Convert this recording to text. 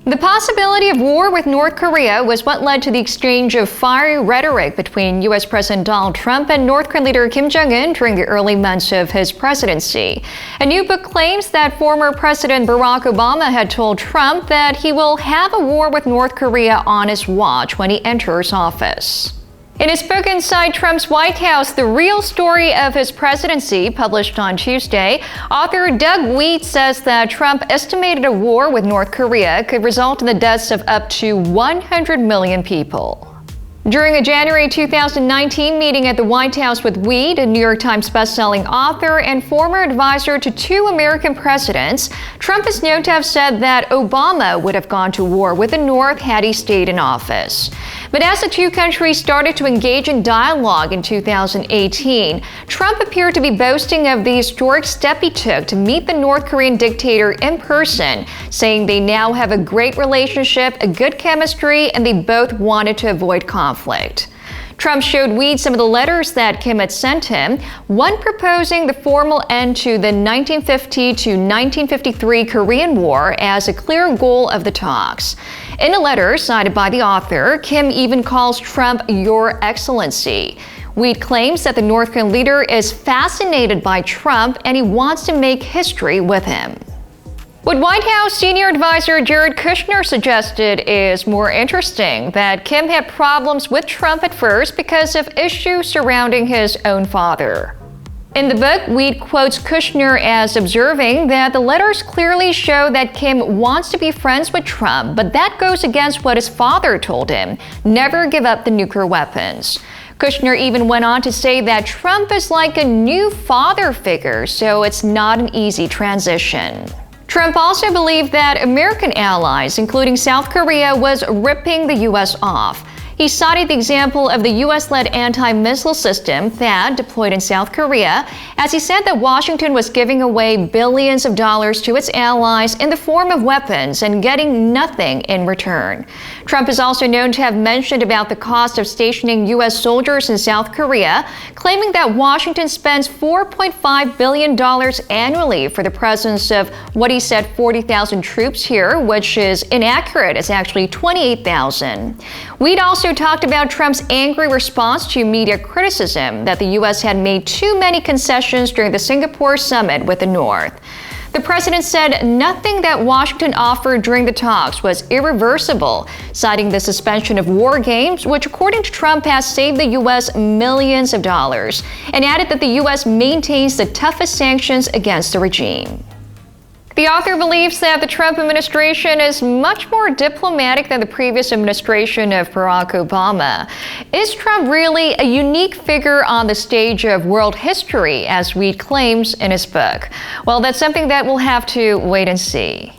The possibility of war with North Korea was what led to the exchange of fiery rhetoric between U.S. President Donald Trump and North Korean leader Kim Jong-un during the early months of his presidency. A new book claims that former President Barack Obama had told Trump that he will have a war with North Korea on his watch when he enters office. In his book Inside Trump's White House, The Real Story of His Presidency, published on Tuesday, author Doug Wead says that Trump estimated a war with North Korea could result in the deaths of up to 100 million people. During a January 2019 meeting at the White House with Wead, a New York Times bestselling author and former advisor to two American presidents, Trump is known to have said that Obama would have gone to war with the North had he stayed in office. But as the two countries started to engage in dialogue in 2018, Trump appeared to be boasting of the historic step he took to meet the North Korean dictator in person, saying they now have a great relationship, a good chemistry, and they both wanted to avoid conflict. Trump showed Wead some of the letters that Kim had sent him, one proposing the formal end to the 1950 to 1953 Korean War as a clear goal of the talks. In a letter cited by the author, Kim even calls Trump Your Excellency. Wead claims that the North Korean leader is fascinated by Trump and he wants to make history with him. What White House senior advisor Jared Kushner suggested is more interesting, that Kim had problems with Trump at first because of issues surrounding his own father. In the book, Wead quotes Kushner as observing that the letters clearly show that Kim wants to be friends with Trump, but that goes against what his father told him: never give up the nuclear weapons. Kushner even went on to say that Trump is like a new father figure, so it's not an easy transition. Trump also believed that American allies, including South Korea, was ripping the U.S. off. He cited the example of the U.S.-led anti-missile system THAAD deployed in South Korea, as he said that Washington was giving away billions of dollars to its allies in the form of weapons and getting nothing in return. Trump is also known to have mentioned about the cost of stationing U.S. soldiers in South Korea, claiming that Washington spends $4.5 billion annually for the presence of what he said 40,000 troops here, which is inaccurate. It's actually 28,000. We'd also talked about Trump's angry response to media criticism that the U.S. had made too many concessions during the Singapore summit with the North. The president said nothing that Washington offered during the talks was irreversible, citing the suspension of war games, which according to Trump has saved the U.S. millions of dollars, and added that the U.S. maintains the toughest sanctions against the regime. The author believes that the Trump administration is much more diplomatic than the previous administration of Barack Obama. Is Trump really a unique figure on the stage of world history, as Wead claims in his book? Well, that's something that we'll have to wait and see.